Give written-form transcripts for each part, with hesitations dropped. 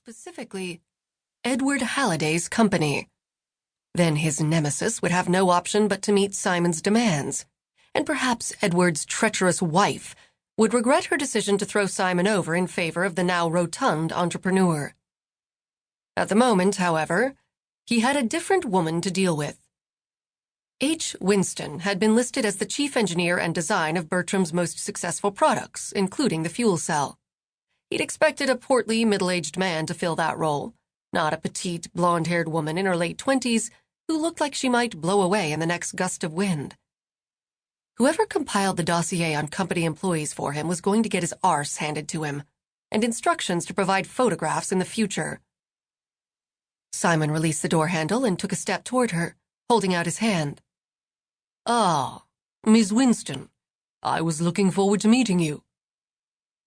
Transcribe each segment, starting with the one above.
specifically Edward Halliday's company. Then his nemesis would have no option but to meet Simon's demands, and perhaps Edward's treacherous wife would regret her decision to throw Simon over in favor of the now rotund entrepreneur. At the moment, however, he had a different woman to deal with. H. Winston had been listed as the chief engineer and design of Bertram's most successful products, including the fuel cell. He'd expected a portly, middle-aged man to fill that role, not a petite, blonde-haired woman in her late 20s who looked like she might blow away in the next gust of wind. Whoever compiled the dossier on company employees for him was going to get his arse handed to him, and instructions to provide photographs in the future. Simon released the door handle and took a step toward her, holding out his hand. "Ah, Miss Winston, I was looking forward to meeting you."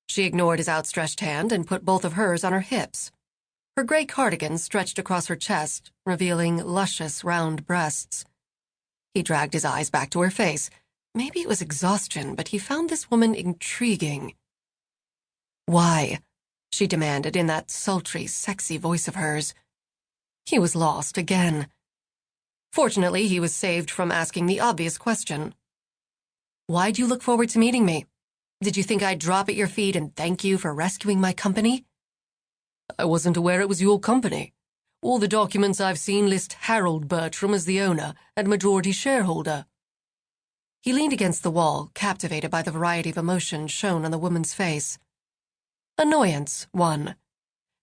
She ignored his outstretched hand and put both of hers on her hips. Her gray cardigan stretched across her chest, revealing luscious, round breasts. He dragged his eyes back to her face. Maybe it was exhaustion, but he found this woman intriguing. "Why?" she demanded in that sultry, sexy voice of hers. He was lost again. Fortunately, he was saved from asking the obvious question. "Why'd you look forward to meeting me? Did you think I'd drop at your feet and thank you for rescuing my company?" "I wasn't aware it was your company. All the documents I've seen list Harold Bertram as the owner and majority shareholder." He leaned against the wall, captivated by the variety of emotions shown on the woman's face. Annoyance won,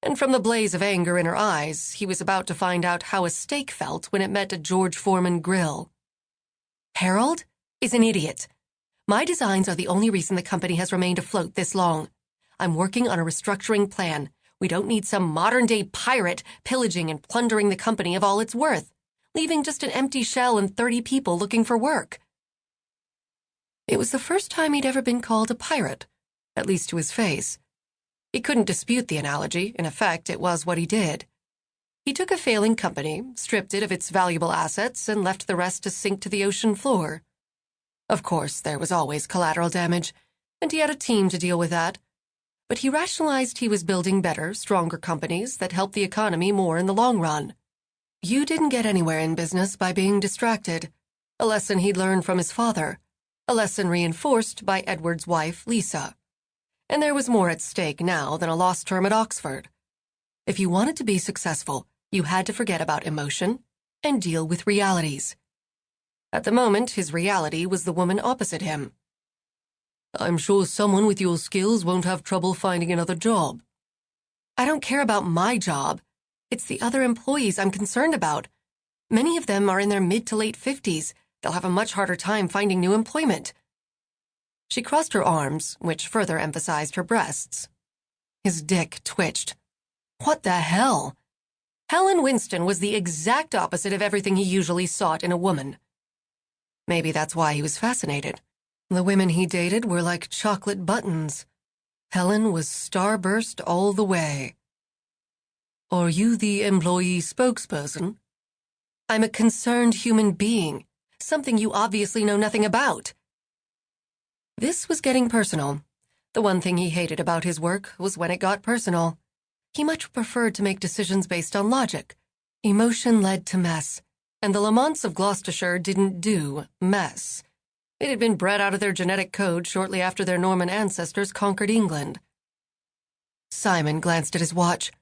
and from the blaze of anger in her eyes, he was about to find out how a steak felt when it met a George Foreman grill. "Harold is an idiot. My designs are the only reason the company has remained afloat this long. I'm working on a restructuring plan. We don't need some modern-day pirate pillaging and plundering the company of all it's worth, leaving just an empty shell and 30 people looking for work." It was the first time he'd ever been called a pirate, at least to his face. He couldn't dispute the analogy. In effect, it was what he did. He took a failing company, stripped it of its valuable assets, and left the rest to sink to the ocean floor. Of course, there was always collateral damage, and he had a team to deal with that. But he rationalized he was building better, stronger companies that helped the economy more in the long run. You didn't get anywhere in business by being distracted, a lesson he'd learned from his father, a lesson reinforced by Edward's wife, Lisa. And there was more at stake now than a lost term at Oxford. If you wanted to be successful, you had to forget about emotion and deal with realities. At the moment, his reality was the woman opposite him. "I'm sure someone with your skills won't have trouble finding another job." "I don't care about my job. It's the other employees I'm concerned about. Many of them are in their mid to late 50s. They'll have a much harder time finding new employment." She crossed her arms, which further emphasized her breasts. His dick twitched. What the hell? Helen Winston was the exact opposite of everything he usually sought in a woman. Maybe that's why he was fascinated. The women he dated were like chocolate buttons. Helen was starburst all the way. "Are you the employee spokesperson?" "I'm a concerned human being, something you obviously know nothing about." This was getting personal. The one thing he hated about his work was when it got personal. He much preferred to make decisions based on logic. Emotion led to mess, and the Lamonts of Gloucestershire didn't do mess. It had been bred out of their genetic code shortly after their Norman ancestors conquered England. Simon glanced at his watch.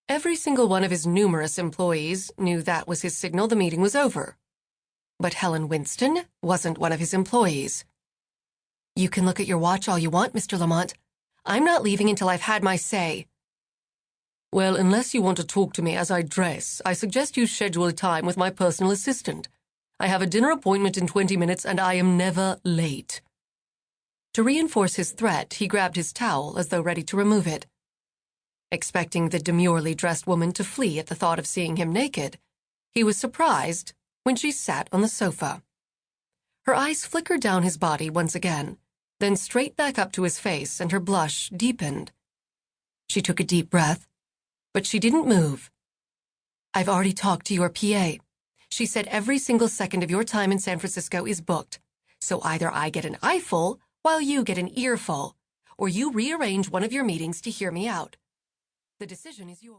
Every single one of his numerous employees knew that was his signal the meeting was over. But Helen Winston wasn't one of his employees. "You can look at your watch all you want, Mr. Lamont. I'm not leaving until I've had my say." "Well, unless you want to talk to me as I dress, I suggest you schedule a time with my personal assistant. I have a dinner appointment in 20 minutes, and I am never late." To reinforce his threat, he grabbed his towel as though ready to remove it. Expecting the demurely dressed woman to flee at the thought of seeing him naked, he was surprised when she sat on the sofa. Her eyes flickered down his body once again, then straight back up to his face, and her blush deepened. She took a deep breath, but she didn't move. "I've already talked to your PA. She said every single second of your time in San Francisco is booked, so either I get an eyeful while you get an earful, or you rearrange one of your meetings to hear me out. The decision is yours."